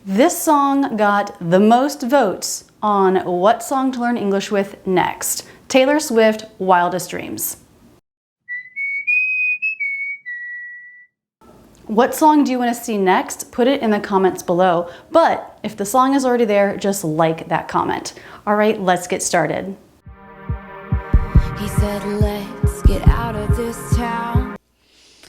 This song got the most votes on what song to learn English with next. Taylor Swift, Wildest Dreams. What song do you want to see next? Put it in the comments below. But if the song is already there, just like that comment. All right, let's get started. He said, let's get out of this town.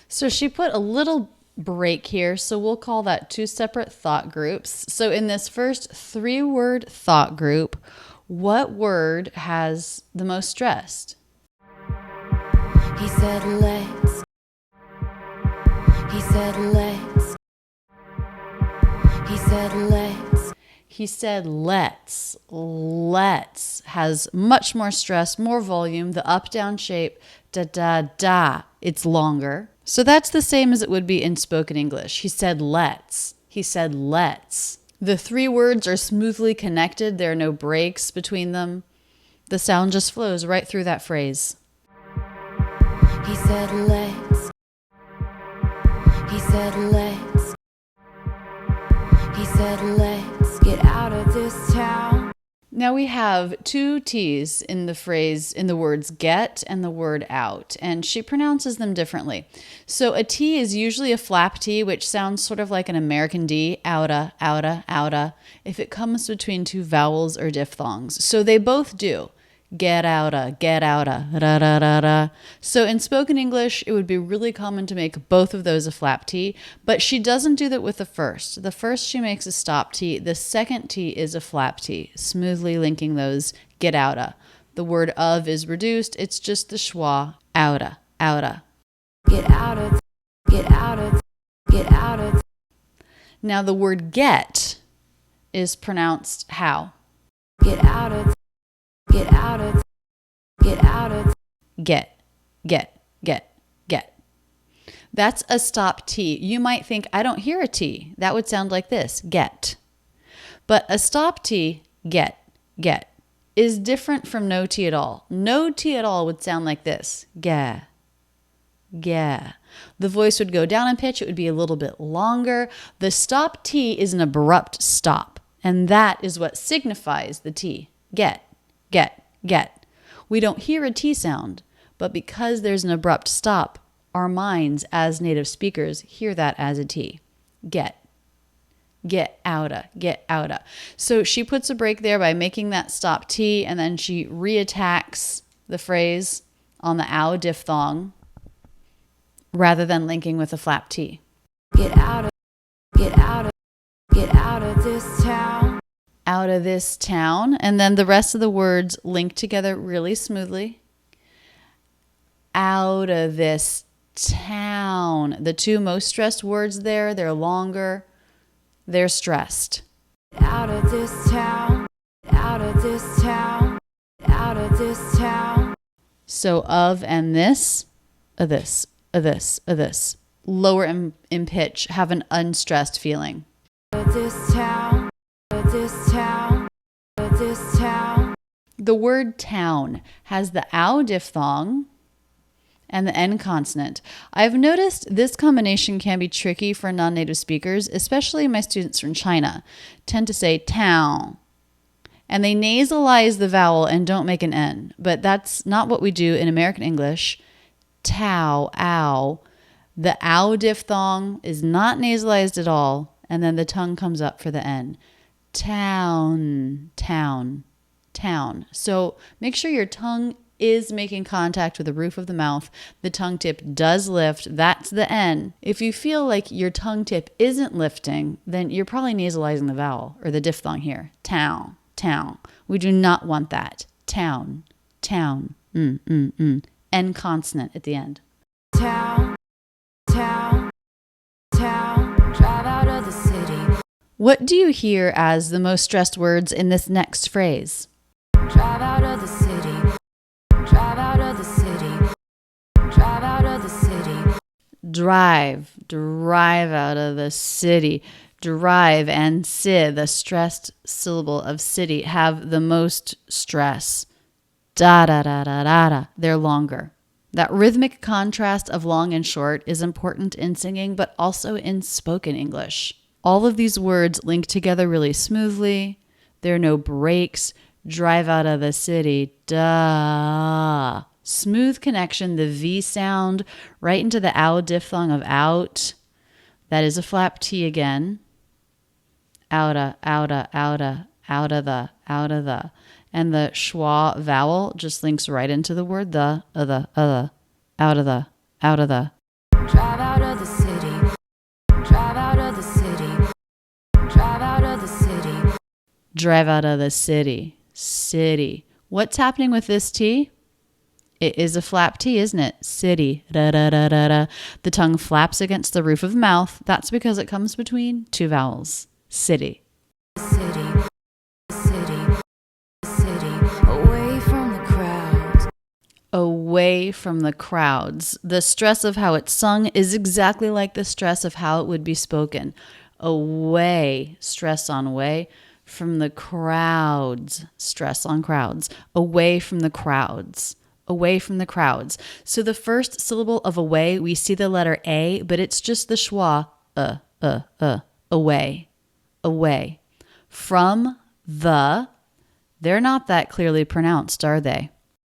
So she put a little break here, so we'll call that two separate thought groups. So in this first 3-word thought group, what word has the most stressed? He said, let's. He said, let's. He said, let's. He said, let's. Let's has much more stress, more volume, the up-down shape, da-da-da. It's longer. So that's the same as it would be in spoken English. He said, let's. He said, let's. The 3 words are smoothly connected. There are no breaks between them. The sound just flows right through that phrase. He said, let's. He said, let's. He said, let's get out of this town. Now we have 2 T's in the phrase, in the words get and the word out, and she pronounces them differently. So a T is usually a flap T, which sounds sort of like an American D, outa, outa, outa, if it comes between 2 vowels or diphthongs. So they both do. Get outa, da da da da. So in spoken English, it would be really common to make both of those a flap T, but she doesn't do that with the first. The first she makes a stop T. The second T is a flap T, smoothly linking those get outa. The word of is reduced. It's just the schwa, outa, outa. Get out of, get out of, get out of. Now the word get is pronounced how? Get out of. Get out of, get out of. Get. That's a stop T. You might think, I don't hear a T. That would sound like this, get. But a stop T, get, is different from no T at all. No T at all would sound like this, ga. The voice would go down in pitch. It would be a little bit longer. The stop T is an abrupt stop, and that is what signifies the T, get. We don't hear a T sound, but because there's an abrupt stop, our minds as native speakers hear that as a T. Get outa. So she puts a break there by making that stop T, and then she reattacks the phrase on the ow diphthong rather than linking with a flap T. Get out of, get out of, get out of this town. Out of this town, and then the rest of the words link together really smoothly. Out of this town. The 2 most stressed words there, they're longer, they're stressed. Out of this town, out of this town, out of this town. So of and this, a this, lower in pitch, have an unstressed feeling. Out of this town. This town, this town. The word town has the ow diphthong and the N consonant. I've noticed this combination can be tricky for non-native speakers, especially my students from China tend to say town. And they nasalize the vowel and don't make an N, but that's not what we do in American English. Tow, ow. The ow diphthong is not nasalized at all, and then the tongue comes up for the N. Town. So make sure your tongue is making contact with the roof of the mouth. The tongue tip does lift. That's the N. If you feel like your tongue tip isn't lifting, then you're probably nasalizing the vowel or the diphthong here. Town. We do not want that. Town. N consonant at the end. Town. Drive out of the city. What do you hear as the most stressed words in this next phrase? Drive out of the city. Drive out of the city. Drive out of the city. Drive out of the city. Drive and si, the stressed syllable of city, have the most stress. Da. They're longer. That rhythmic contrast of long and short is important in singing, but also in spoken English. All of these words link together really smoothly. There are no breaks. Drive out of the city. Duh. Smooth connection, the V sound right into the ow diphthong of out. That is a flap T again. Outa, outa, outa, out of the. And the schwa vowel just links right into the word the, out of the. Drive out of the city. Drive out of the city. Drive out of the city. Drive out of the city. City. What's happening with this T? It is a flap T, isn't it? City. Da, da, da, da, da. The tongue flaps against the roof of the mouth. That's because it comes between two vowels. City. City. City. City. Away from the crowds. Away from the crowds. The stress of how it's sung is exactly like the stress of how it would be spoken. Away, stress on way, from the crowds, stress on crowds. Away from the crowds. Away from the crowds. So the first syllable of away, we see the letter A, but it's just the schwa, away, away. From the, they're not that clearly pronounced, are they?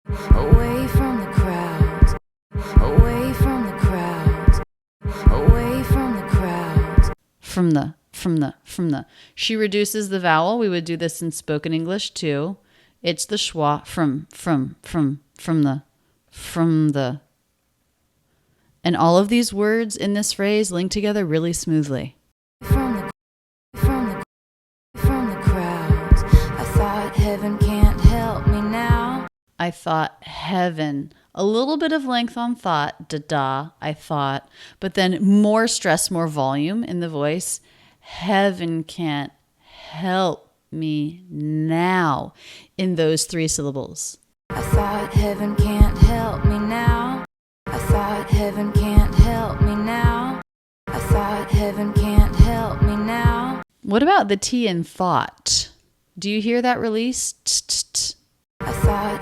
Away from the crowds. Away from the crowds. Away from the crowds. From the. She reduces the vowel. We would do this in spoken English too. It's the schwa from the. And all of these words in this phrase link together really smoothly. From the crowds. I thought heaven can't help me now. I thought heaven. A little bit of length on thought, da-da, I thought. But then more stress, more volume in the voice. Heaven can't help me now in those three syllables. I thought heaven can't help me now. I thought heaven can't help me now. I thought heaven can't help me now. What about the T in thought? Do you hear that release? T-t-t. I thought.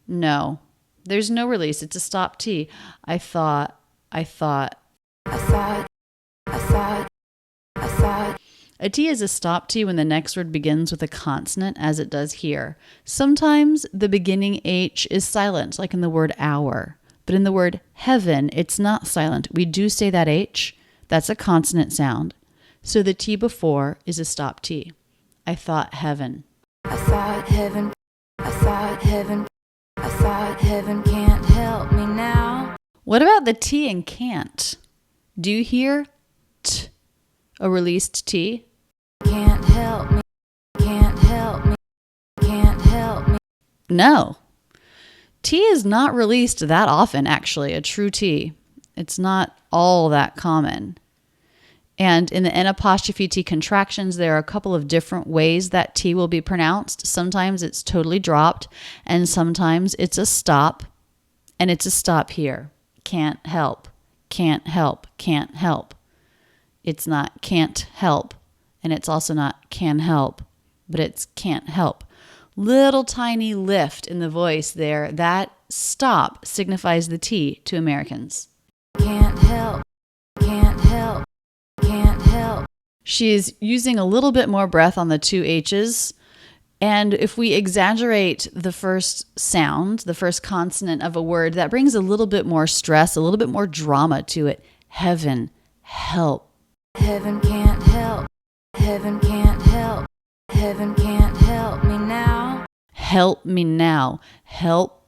No, there's no release. It's a stop T. I thought. A T is a stop T when the next word begins with a consonant, as it does here. Sometimes the beginning H is silent, like in the word hour. But in the word heaven, it's not silent. We do say that H. That's a consonant sound. So the T before is a stop T. I thought heaven. I thought heaven. I thought heaven. I thought heaven can't help me now. What about the T in can't? Do you hear T, a released T? Can't help me. Can't help me. Can't help me. No. T is not released that often, actually, a true T. It's not all that common. And in the N apostrophe T contractions, there are a couple of different ways that T will be pronounced. Sometimes it's totally dropped, and sometimes it's a stop, and it's a stop here. Can't help, can't help, can't help. It's not can't help, and it's also not can help, but it's can't help. Little tiny lift in the voice there. That stop signifies the T to Americans. Can't help, can't help. Can't help. She's using a little bit more breath on the two H's. And if we exaggerate the first sound, the first consonant of a word, that brings a little bit more stress, a little bit more drama to it. Heaven, help. Heaven can't help. Heaven can't help. Heaven can't help me now. Help me now. Help.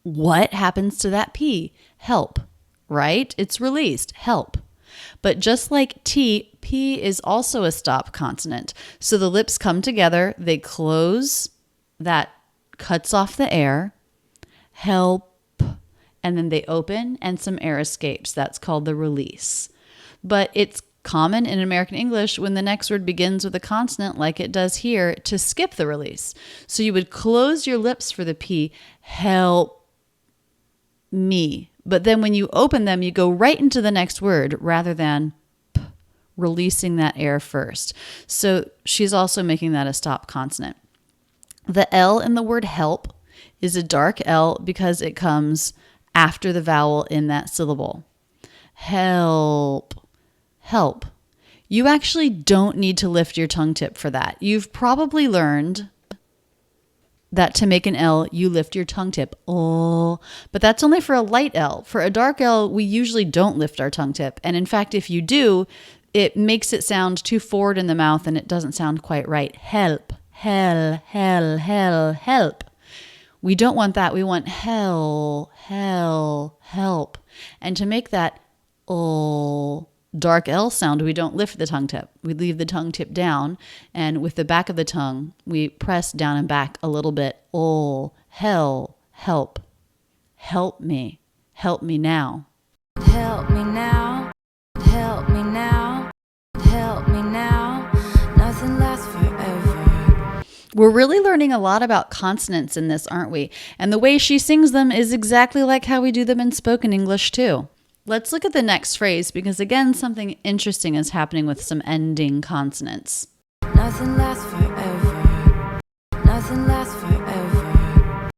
What happens to that P? Help, right? It's released. Help. But just like T, P is also a stop consonant. So the lips come together, they close, that cuts off the air, help, and then they open and some air escapes. That's called the release. But it's common in American English when the next word begins with a consonant like it does here to skip the release. So you would close your lips for the P, help me. But then when you open them, you go right into the next word rather than releasing that air first. So she's also making that a stop consonant. The L in the word help is a dark L because it comes after the vowel in that syllable. Help, help. You actually don't need to lift your tongue tip for that. You've probably learned that to make an L, you lift your tongue tip. Oh, but that's only for a light L. For a dark L, we usually don't lift our tongue tip. And in fact, if you do, it makes it sound too forward in the mouth and it doesn't sound quite right. Help, help. We don't want that. We want help. And to make that dark L sound, we don't lift the tongue tip. We leave the tongue tip down, and with the back of the tongue, we press down and back a little bit. Help me now. Help me now, help me now, help me now. Nothing lasts forever. We're really learning a lot about consonants in this, aren't we? And the way she sings them is exactly like how we do them in spoken English too. Let's look at the next phrase because, again, something interesting is happening with some ending consonants. Nothing lasts forever. Nothing lasts forever.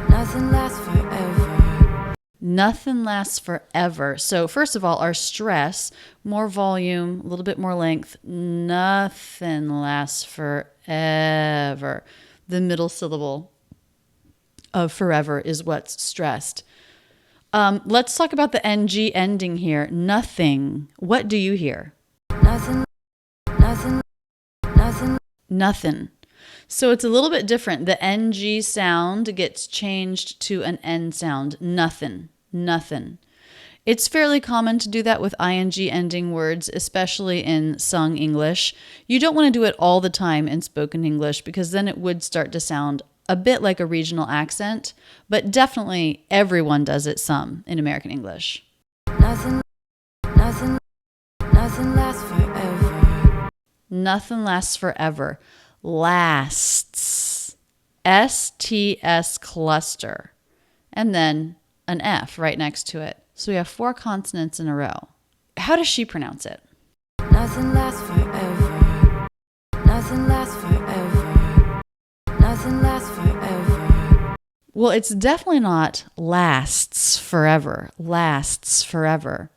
Nothing lasts forever. Nothing lasts forever. So first of all, our stress, more volume, a little bit more length. Nothing lasts forever. The middle syllable of forever is what's stressed. Let's talk about the NG ending here. Nothing. What do you hear? Nothing. Nothing. So it's a little bit different. The NG sound gets changed to an N sound. Nothing. It's fairly common to do that with ing ending words, especially in sung English. You don't want to do it all the time in spoken English because then it would start to sound a bit like a regional accent, but definitely everyone does it some in American English. Nothing lasts forever. Nothing lasts forever. Lasts. STS cluster. And then an F right next to it. So we have 4 consonants in a row. How does she pronounce it? Nothing lasts forever. Nothing lasts forever. Nothing lasts forever. Well, it's definitely not lasts forever. Lasts forever.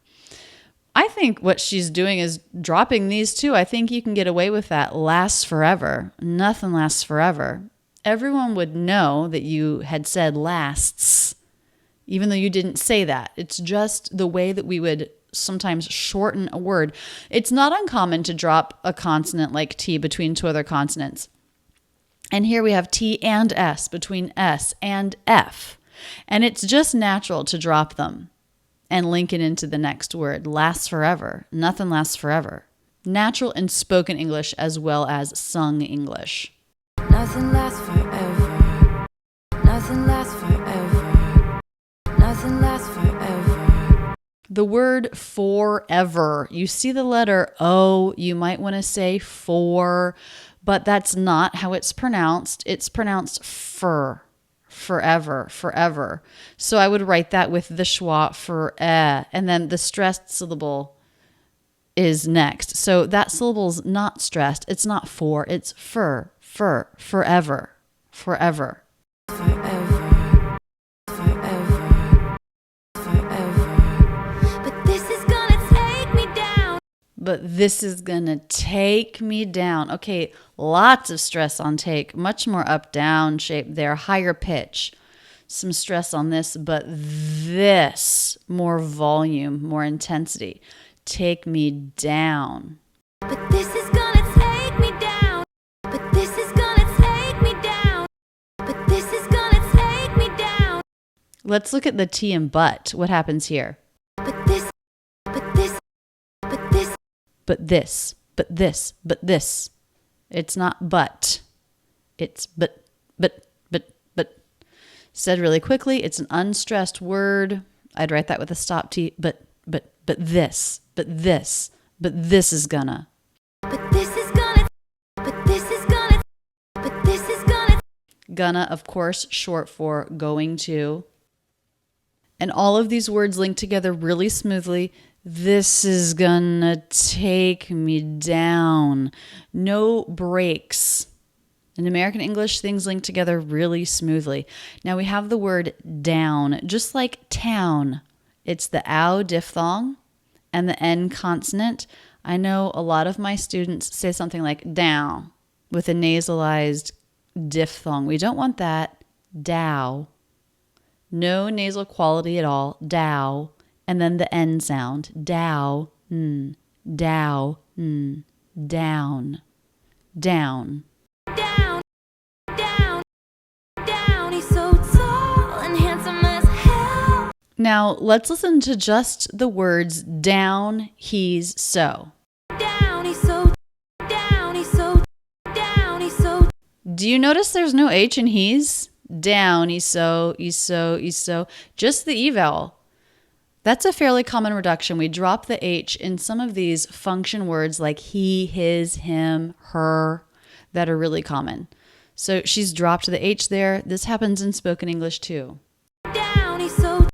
I think what she's doing is dropping these two. I think you can get away with that. Lasts forever. Nothing lasts forever. Everyone would know that you had said lasts, even though you didn't say that. It's just the way that we would sometimes shorten a word. It's not uncommon to drop a consonant like T between 2 other consonants. And here we have T and S between S and F. And it's just natural to drop them and link it into the next word. Lasts forever. Nothing lasts forever. Natural in spoken English as well as sung English. Nothing lasts forever. Nothing lasts forever. Nothing lasts forever. The word forever. You see the letter O, you might want to say for, but that's not how it's pronounced. It's pronounced forever. So I would write that with the schwa for and then the stressed syllable is next. So that syllable's not stressed. It's not for, it's forever. Forever. But this is gonna take me down. But this is gonna take me down. Okay, lots of stress on take. Much more up-down shape there. Higher pitch. Some stress on this, but this, more volume, more intensity. Take me down. But this is gonna take me down. But this is gonna take me down. But this is gonna take me down. Let's look at the T and but. What happens here? But this. But this. It's not but. It's but. Said really quickly, it's an unstressed word. I'd write that with a stop T, but this is gonna. But this is gonna. But this is gonna. But this is gonna. Gonna, of course, short for going to. And all of these words link together really smoothly. This is gonna take me down. No breaks. In American English, things link together really smoothly. Now we have the word down, just like town. It's the ow diphthong and the N consonant. I know a lot of my students say something like down with a nasalized diphthong. We don't want that. Dow. No nasal quality at all. Dow. And then the N sound. Dow. Dow. Down. Down. Down, down, down. He's so tall and handsome as hell. Now, let's listen to just the words down, he's so. Down, he's so down, he's so down, he's so. Do you notice there's no H in he's? Down, he's so. Just the E vowel. That's a fairly common reduction. We drop the H in some of these function words like he, his, him, her, that are really common. So she's dropped the H there. This happens in spoken English too. Down, he's so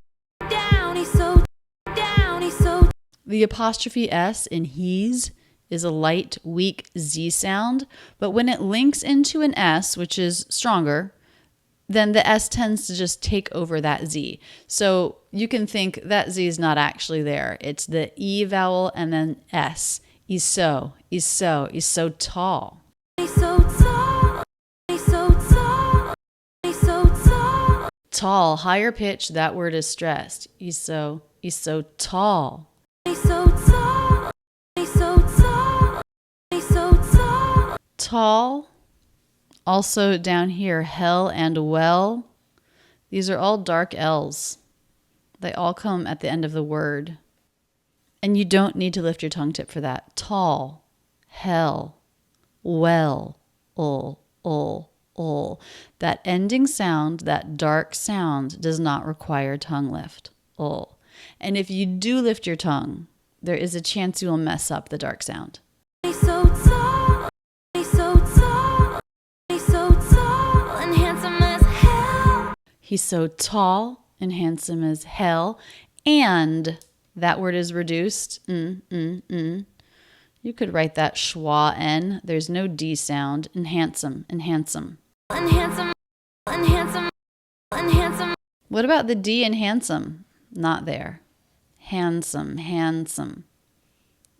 down, he's so down, he's so. The apostrophe S in he's is a light, weak Z sound, but when it links into an S, which is stronger, then the S tends to just take over that Z. So you can think that Z is not actually there. It's the E vowel and then S. He's so tall. He's so tall, he's so tall, he's so tall. Tall, higher pitch, that word is stressed. He's so tall. He's so tall, he's so tall, he's so tall. Tall. Also down here, hell and well. These are all dark L's. They all come at the end of the word. And you don't need to lift your tongue tip for that. Tall, hell, well, That ending sound, that dark sound, does not require tongue lift. And if you do lift your tongue, there is a chance you will mess up the dark sound. He's so tall, he's so tall, he's so tall and handsome as hell. He's so tall and handsome as hell. And that word is reduced. You could write that schwa N. There's no D sound. And handsome, and handsome. And handsome, and handsome, and handsome. What about the D in handsome? Not there. Handsome, handsome.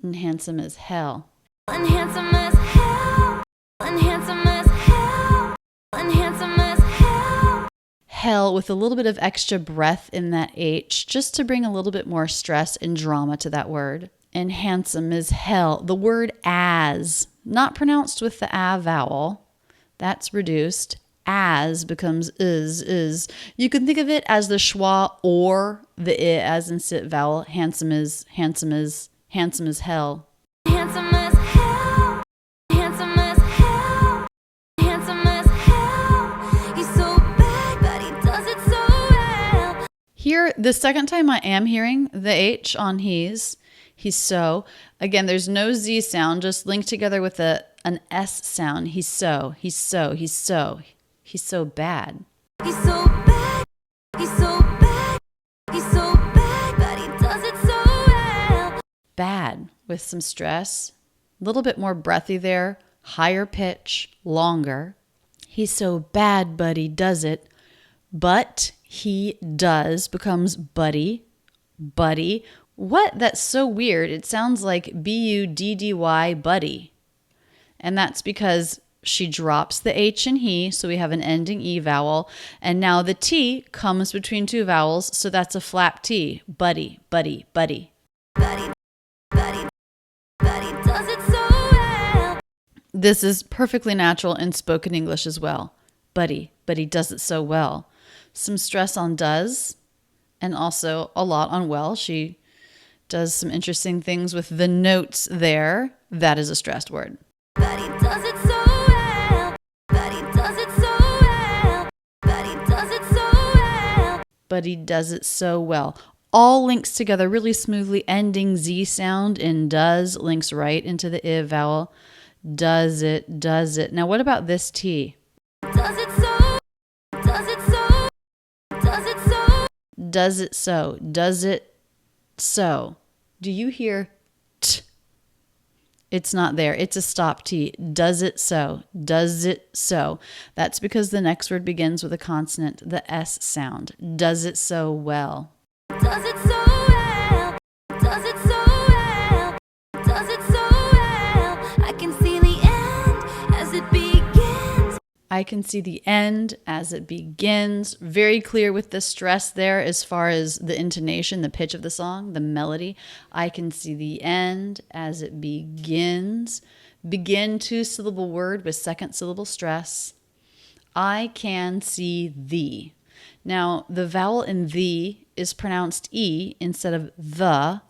And handsome as hell. And handsome as hell. And handsome as hell. And handsome as hell. Hell with a little bit of extra breath in that H, just to bring a little bit more stress and drama to that word. And handsome as hell. The word as, not pronounced with the A vowel, that's reduced. As becomes is. You can think of it as the schwa or the I as in sit vowel. Handsome as hell. Handsome as hell. Handsome as hell. Handsome as hell. He's so bad, but he does it so well. Here, the second time I am hearing the H on he's so. Again, there's no Z sound, just linked together with an S sound. He's so bad. He's so bad. He's so bad. He's so bad. He's so bad, but he does it so well. Bad with some stress. A little bit more breathy there. Higher pitch, longer. He's so bad, but he does it. But he does becomes buddy. Buddy. What? That's so weird. It sounds like B-U-D-D-Y, buddy. And that's because she drops the H in he, so we have an ending E vowel. And now the T comes between two vowels, so that's a flap T. Buddy, buddy, buddy. Buddy, buddy, buddy does it so well. This is perfectly natural in spoken English as well. Buddy, but he does it so well. Some stress on does, and also a lot on well. She does some interesting things with the notes there. That is a stressed word. But he does it so well. But he does it so well. But he does it so well. But he does it so well. All links together really smoothly. Ending Z sound in does links right into the I vowel. Does it, does it. Now what about this T? Does it so. Does it so. Does it so. Does it so. Does it so. Do you hear T? It's not there. It's a stop T. Does it so. Does it so. That's because the next word begins with a consonant, the S sound. Does it so well. Does it so well. Does it so well. Does it so I can see the end as it begins. Very clear with the stress there as far as the intonation, the pitch of the song, the melody. I can see the end as it begins. Begin, 2-syllable word with second syllable stress. I can see thee. Now, the vowel in thee is pronounced E instead of the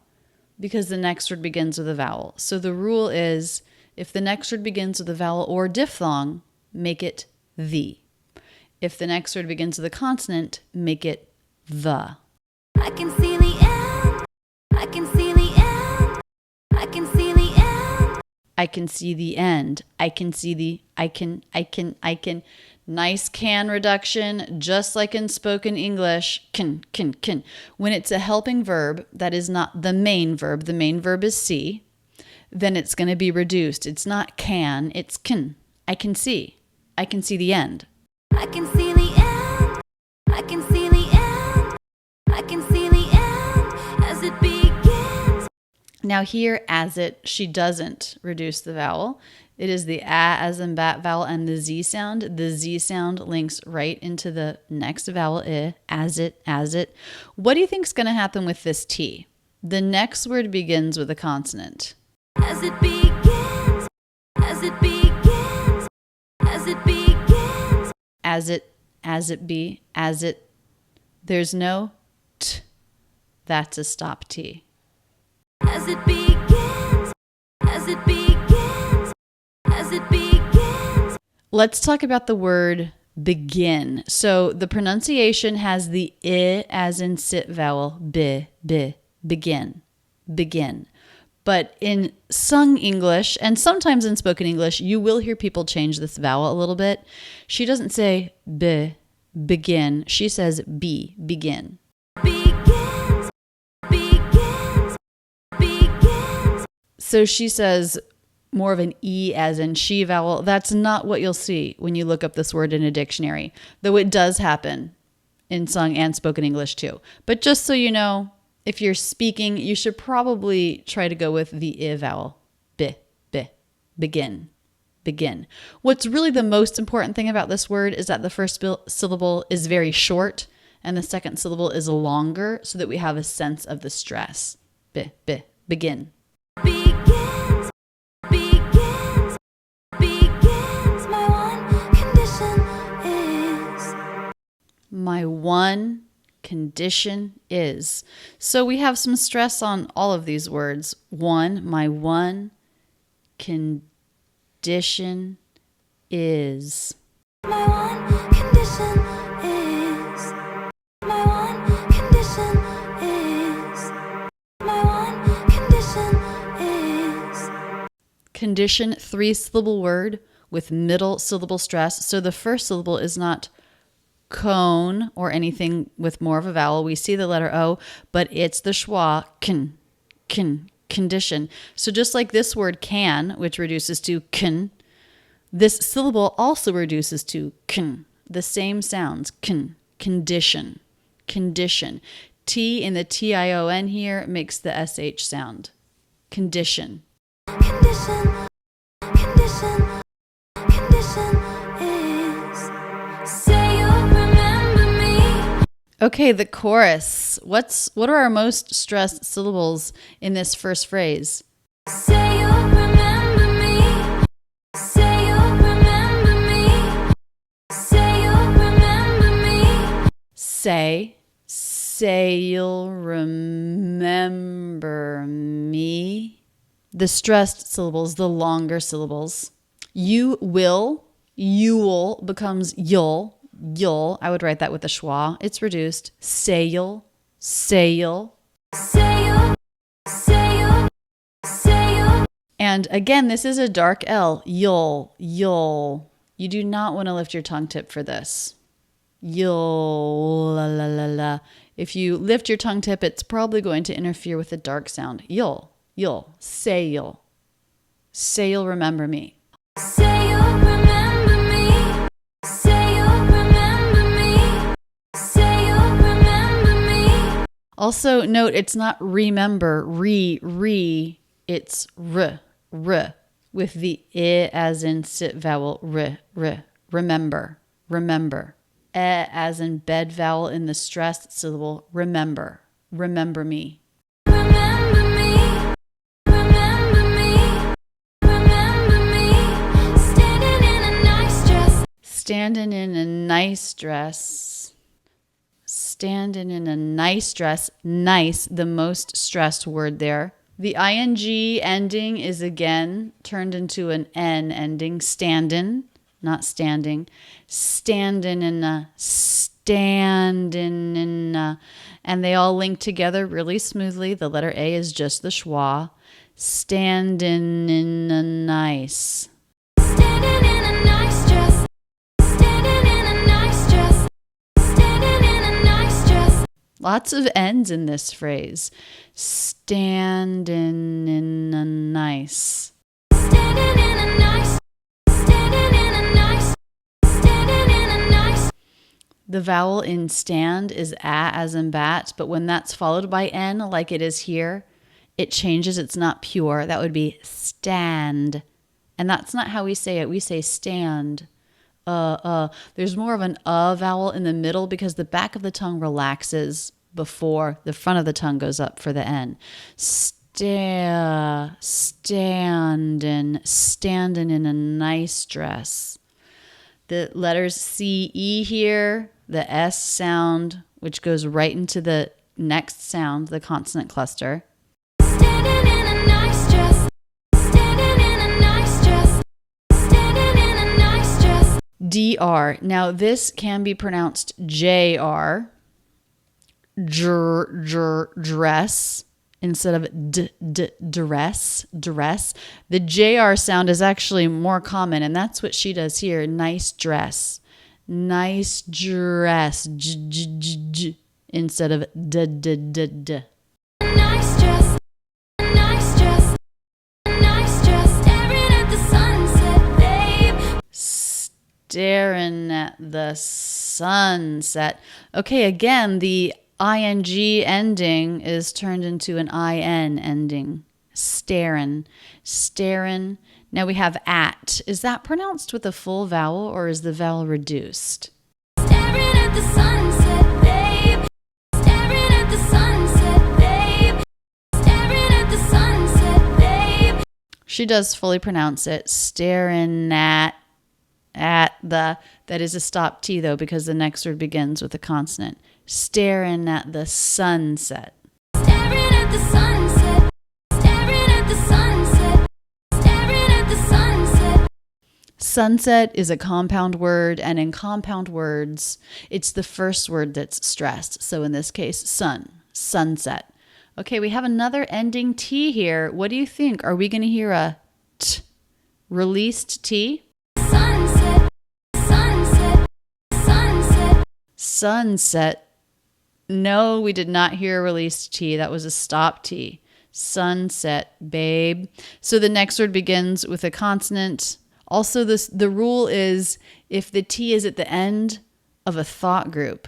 because the next word begins with a vowel. So the rule is if the next word begins with a vowel or diphthong, make it the. If the next word begins with a consonant, make it the. I can see the end. I can see the end. I can see the end. I can see the end. I can see the, I can. Nice can reduction, just like in spoken English. Can. When it's a helping verb that is not the main verb is see, then it's going to be reduced. It's not can, it's can. I can see. I can see the end. I can see the end. I can see the end. I can see the end as it begins. Now here, as it, she doesn't reduce the vowel. It is the a as in bat vowel and the z sound. The z sound links right into the next vowel, I, as it. What do you think is going to happen with this T? The next word begins with a consonant. As it begins. As it begins. As it begins. As it. There's no t. That's a stop T. As it begins. As it begins. As it begins. Let's talk about the word begin. So the pronunciation has the I as in sit vowel, begin. But in sung English, and sometimes in spoken English, you will hear people change this vowel a little bit. She doesn't say begin. She says begin. Begins. Begins. Begins. So she says more of an E as in she vowel. That's not what you'll see when you look up this word in a dictionary, though it does happen in sung and spoken English too. But just so you know, if you're speaking, you should probably try to go with the I vowel. Begin. What's really the most important thing about this word is that the first syllable is very short and the second syllable is longer so that we have a sense of the stress. Begin. Begins. Begins. Begins. My one condition is. So we have some stress on all of these words. My one condition is. My one condition is. My one condition is. My one condition is. Condition, 3-syllable word with middle syllable stress. So the first syllable is not cone or anything with more of a vowel. We see the letter O, but it's the schwa, condition. So just like this word can, which reduces to can, this syllable also reduces to can. The same sounds, condition. T in the T-I-O-N here makes the SH sound. Condition. Condition is. Say you'll remember me. Okay, the chorus. What are our most stressed syllables in this first phrase? Say you'll remember me. Say you'll remember me. Say you'll remember me. Say you'll remember me. The stressed syllables, the longer syllables. You'll becomes you'll. I would write that with a schwa. It's reduced. Say you'll. And again, this is a dark L. You'll. You do not want to lift your tongue tip for this. You'll. La. If you lift your tongue tip, it's probably going to interfere with the dark sound. You'll. Say you'll. Say you'll remember me. Say you'll remember me. Say you'll remember me. Say you'll remember me. Also note it's not remember, it's r with the I as in sit vowel, r. remember, remember. As in bed vowel in the stressed syllable, remember, remember me. Remember me, remember me, remember me. Standing in a nice dress. Standing in a nice dress. Standing in a nice dress. Nice, the most stressed word there. The ing ending is again turned into an N ending. Standin', not standing. Standin' in a, standin' in a. And they all link together really smoothly. The letter A is just the schwa. Standin' in a nice. Standing in a nice dress. Standing in a nice dress. Standing in a nice dress. Lots of N's in this phrase. Standin' in a nice. Standing in a nice. Standing in a nice. Standing in a nice. The vowel in stand is a as in bat, but when that's followed by N like it is here, it changes. It's not pure. That would be stand. And that's not how we say it. We say stand. There's more of an vowel in the middle because the back of the tongue relaxes before the front of the tongue goes up for the N. Standin' in a nice dress. The letters C, E here, the S sound, which goes right into the next sound, the consonant cluster. Standing in a nice dress. Standing in a nice dress. Standing in a nice dress. DR. Now this can be pronounced JR. Dress instead of dress. The JR sound is actually more common, and that's what she does here. Nice dress. Nice dress. Instead of d. Nice dress. Nice dress. Nice dress. Staring at the sunset, babe. Staring at the sunset. Okay, again, the ing ending is turned into an in ending. Starin'. Now we have at. Is that pronounced with a full vowel or is the vowel reduced? Staring at the sunset, babe. Staring at the sunset, babe. Staring at the sunset, babe. She does fully pronounce it. Staring at the. That is a stop T though because the next word begins with a consonant. Staring at the sunset. Staring at the sunset. Staring at the sunset. Staring at the sunset. Sunset is a compound word, and in compound words, it's the first word that's stressed. So in this case, sun, sunset. Okay, we have another ending T here. What do you think? Are we going to hear a T? Released T? Sunset. Sunset. Sunset. Sunset. No, we did not hear a released T. That was a stop T. Sunset, babe. So the next word begins with a consonant. Also, the rule is if the T is at the end of a thought group,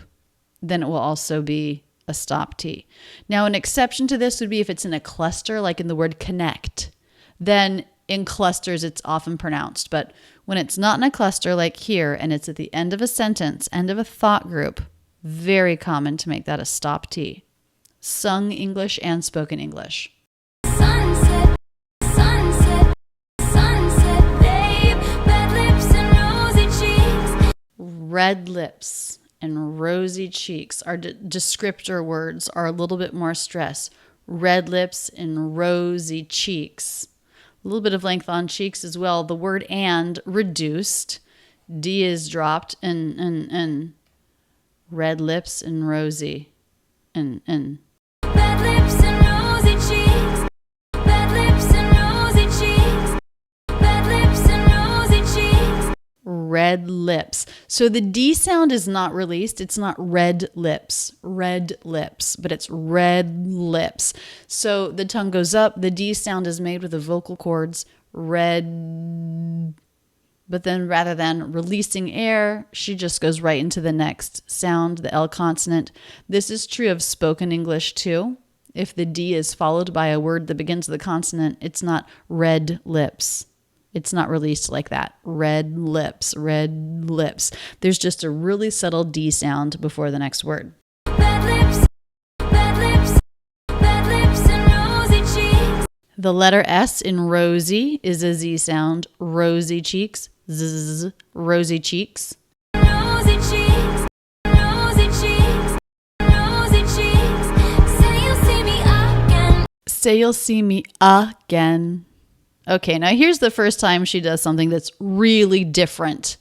then it will also be a stop T. Now, an exception to this would be if it's in a cluster, like in the word connect. Then in clusters, it's often pronounced. But when it's not in a cluster like here, and it's at the end of a sentence, end of a thought group, very common to make that a stop T. Sung English and spoken English. Sunset. Sunset. Sunset, babe. Red lips and rosy cheeks. Red lips and rosy cheeks. Our descriptor words are a little bit more stress. Red lips and rosy cheeks. A little bit of length on cheeks as well. The word and reduced. D is dropped and red lips and rosy and Red lips and rosy cheeks. Red lips and rosy cheeks. Red lips and rosy cheeks. red lips. So the D sound is not released. It's not red lips, but it's red lips. So the tongue goes up. The D sound is made with the vocal cords red. But then rather than releasing air, she just goes right into the next sound, the L consonant. This is true of spoken English too. If the D is followed by a word that begins with a consonant, it's not red lips. It's not released like that. Red lips, red lips. There's just a really subtle D sound before the next word. The letter S in rosy is a Z sound. Rosy cheeks, zzz, rosy cheeks. Rosy cheeks, rosy cheeks, rosy cheeks. Say you'll see me again. Say you'll see me again. Okay, now here's the first time she does something that's really different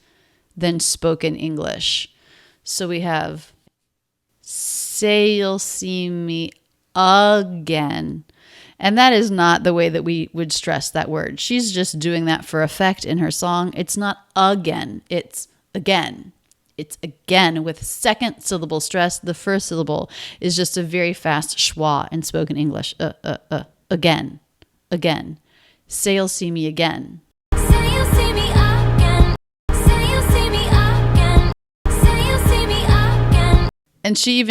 than spoken English. So we have say you'll see me again. And that is not the way that we would stress that word. She's just doing that for effect in her song. It's not again, it's again. It's again with second syllable stress. The first syllable is just a very fast schwa in spoken English. Again, again. Say you'll see me again. Say you'll see me again. Say you'll see me again. Say you'll see me again. And she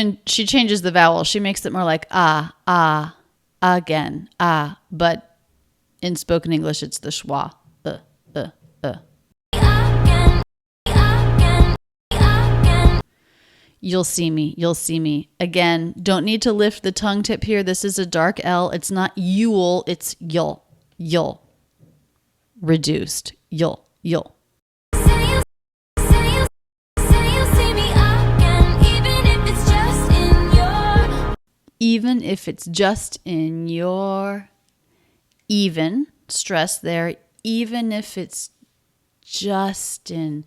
changes the vowel. She makes it more like again, but in spoken English, it's the schwa. Again, again, again. You'll see me. Again, don't need to lift the tongue tip here. This is a dark L. It's not you'll, it's you'll. Reduced. You'll. Say you'll see me again, even if it's just in your. Even if it's just in your, even, stress there, even if it's just in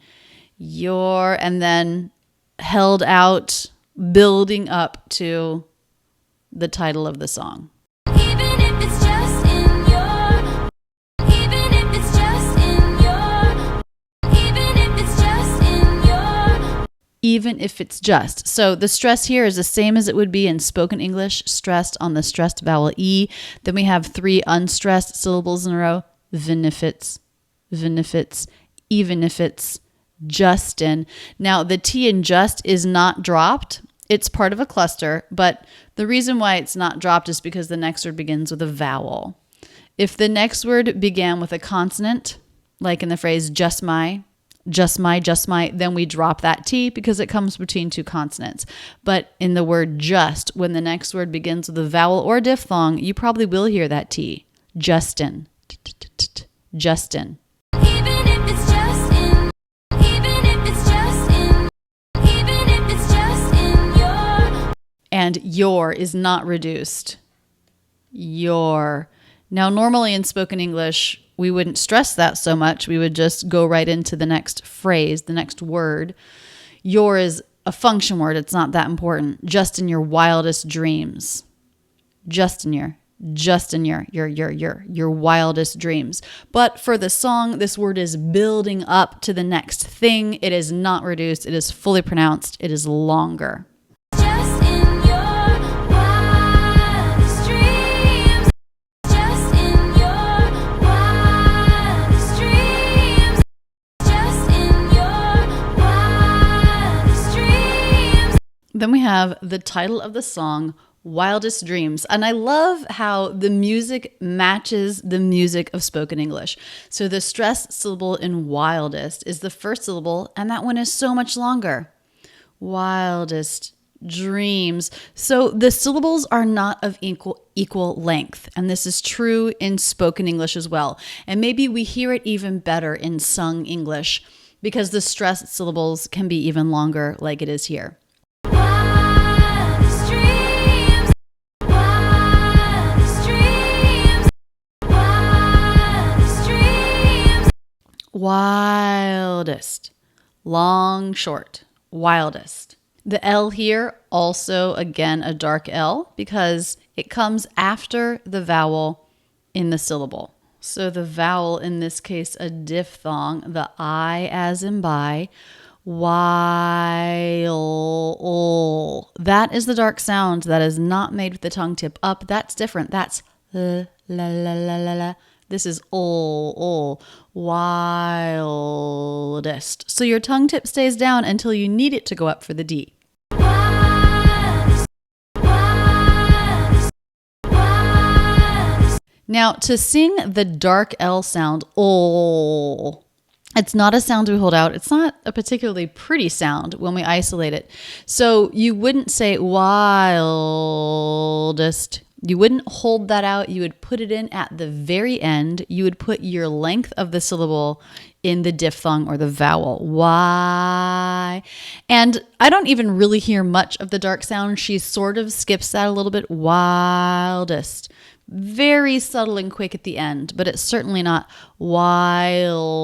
your, and then held out, building up to the title of the song. Even if it's just in your. Even if it's just in your. Even if it's just in your. Even if it's just. So the stress here is the same as it would be in spoken English, stressed on the stressed vowel E. Then we have 3 unstressed syllables in a row. Vinifits, even if it's, just in. Now the T in just is not dropped. It's part of a cluster, but the reason why it's not dropped is because the next word begins with a vowel. If the next word began with a consonant, like in the phrase just my, then we drop that T because it comes between 2 consonants. But in the word just, when the next word begins with a vowel or diphthong, you probably will hear that T. Justin. Justin. Even if it's just in. Even if it's just in. Even if it's just in your. And your is not reduced. Your. Now, normally in spoken English, we wouldn't stress that so much. We would just go right into the next phrase, the next word. Your is a function word. It's not that important. Just in your wildest dreams. Just in your wildest dreams. But for the song, this word is building up to the next thing. It is not reduced. It is fully pronounced. It is longer. Just in your wildest dreams. Just in your wildest dreams. Just in your wildest dreams. Then we have the title of the song, Wildest Dreams. And I love how the music matches the music of spoken English. So the stressed syllable in wildest is the first syllable, and that one is so much longer. Wildest dreams. So the syllables are not of equal length, and this is true in spoken English as well. And maybe we hear it even better in sung English because the stressed syllables can be even longer, like it is here. Wildest dreams. Wildest dreams. Wildest dreams. Wildest. Long, short. Wildest. The L here, also again a dark L because it comes after the vowel in the syllable. So the vowel, in this case a diphthong, the I as in by, while. That is the dark sound that is not made with the tongue tip up. That's different. That's la la la la la. This is wildest. So your tongue tip stays down until you need it to go up for the D. Wildest. Wildest. Wildest. Now, to sing the dark L sound, oh, it's not a sound we hold out. It's not a particularly pretty sound when we isolate it. So you wouldn't say wildest. You wouldn't hold that out. You would put it in at the very end. You would put your length of the syllable in the diphthong or the vowel. Why? And I don't even really hear much of the dark sound. She sort of skips that a little bit. Wildest. Very subtle and quick at the end, but it's certainly not wildest.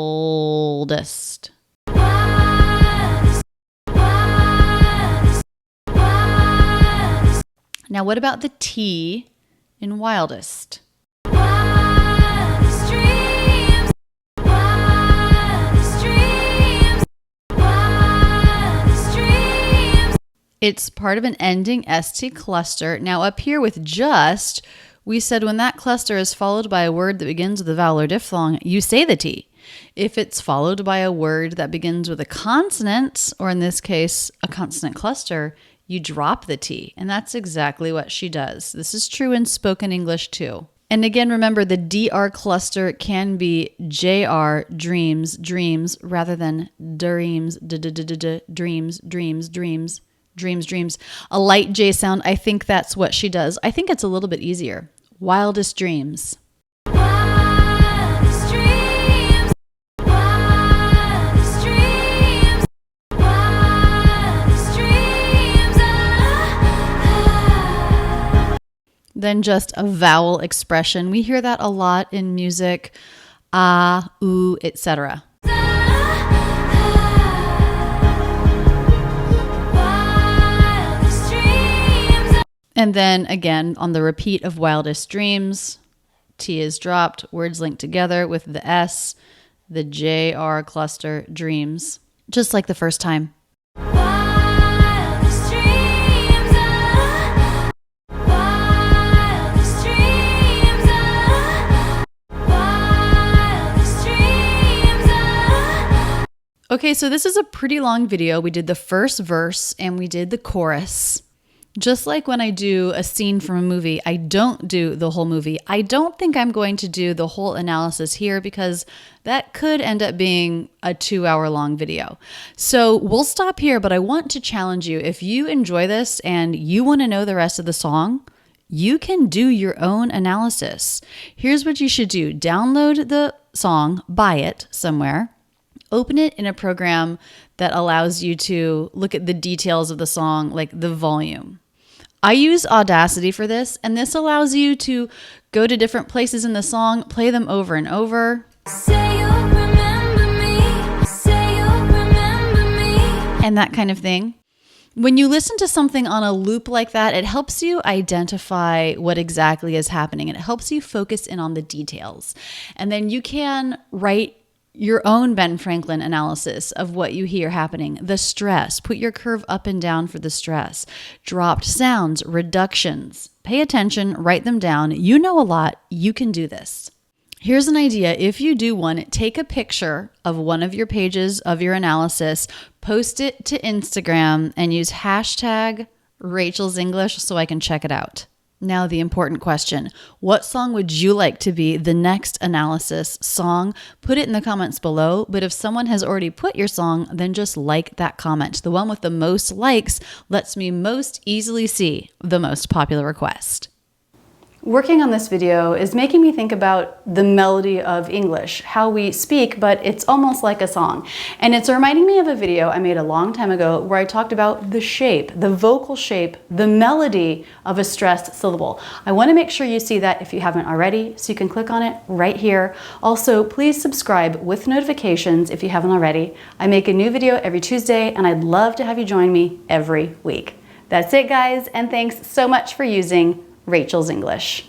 Now, what about the T in wildest? Wildest dreams, wildest dreams, wildest dreams. It's part of an ending ST cluster. Now, up here with just, we said when that cluster is followed by a word that begins with a vowel or diphthong, you say the T. If it's followed by a word that begins with a consonant, or in this case, a consonant cluster, you drop the T. And that's exactly what she does. This is true in spoken English too. And again, remember the DR cluster can be JR, dreams, dreams, rather than dreams, dreams, dreams, dreams. Dreams, dreams. A light J sound, I think that's what she does. I think it's a little bit easier. Wildest dreams. Wildest dreams, wildest dreams, wildest dreams. Then just a vowel expression. We hear that a lot in music. Ah, ooh, etc. And then again, on the repeat of wildest dreams, T is dropped, words linked together with the S, the JR cluster, dreams, just like the first time. Wildest dreams, wildest dreams, wildest dreams. Okay, so this is a pretty long video. We did the first verse and we did the chorus. Just like when I do a scene from a movie, I don't do the whole movie. I don't think I'm going to do the whole analysis here because that could end up being a 2-hour long video. So we'll stop here, but I want to challenge you. If you enjoy this and you want to know the rest of the song, you can do your own analysis. Here's what you should do. Download the song, buy it somewhere, open it in a program that allows you to look at the details of the song, like the volume. I use Audacity for this, and this allows you to go to different places in the song, play them over and over. Say you'll remember me, say you'll remember me. And that kind of thing. When you listen to something on a loop like that, it helps you identify what exactly is happening, and it helps you focus in on the details. And then you can write your own Ben Franklin analysis of what you hear happening. The stress, put your curve up and down for the stress. Dropped sounds, reductions. Pay attention, write them down. You know a lot, you can do this. Here's an idea. If you do one, take a picture of one of your pages of your analysis, post it to Instagram, and use hashtag Rachel's English so I can check it out. Now, the important question. What song would you like to be the next analysis song? Put it in the comments below, but if someone has already put your song, then just like that comment. The one with the most likes lets me most easily see the most popular request. Working on this video is making me think about the melody of English, how we speak, but it's almost like a song. And it's reminding me of a video I made a long time ago where I talked about the shape, the vocal shape, the melody of a stressed syllable. I want to make sure you see that if you haven't already, so you can click on it right here. Also, please subscribe with notifications if you haven't already. I make a new video every Tuesday, and I'd love to have you join me every week. That's it, guys, and thanks so much for using Rachel's English.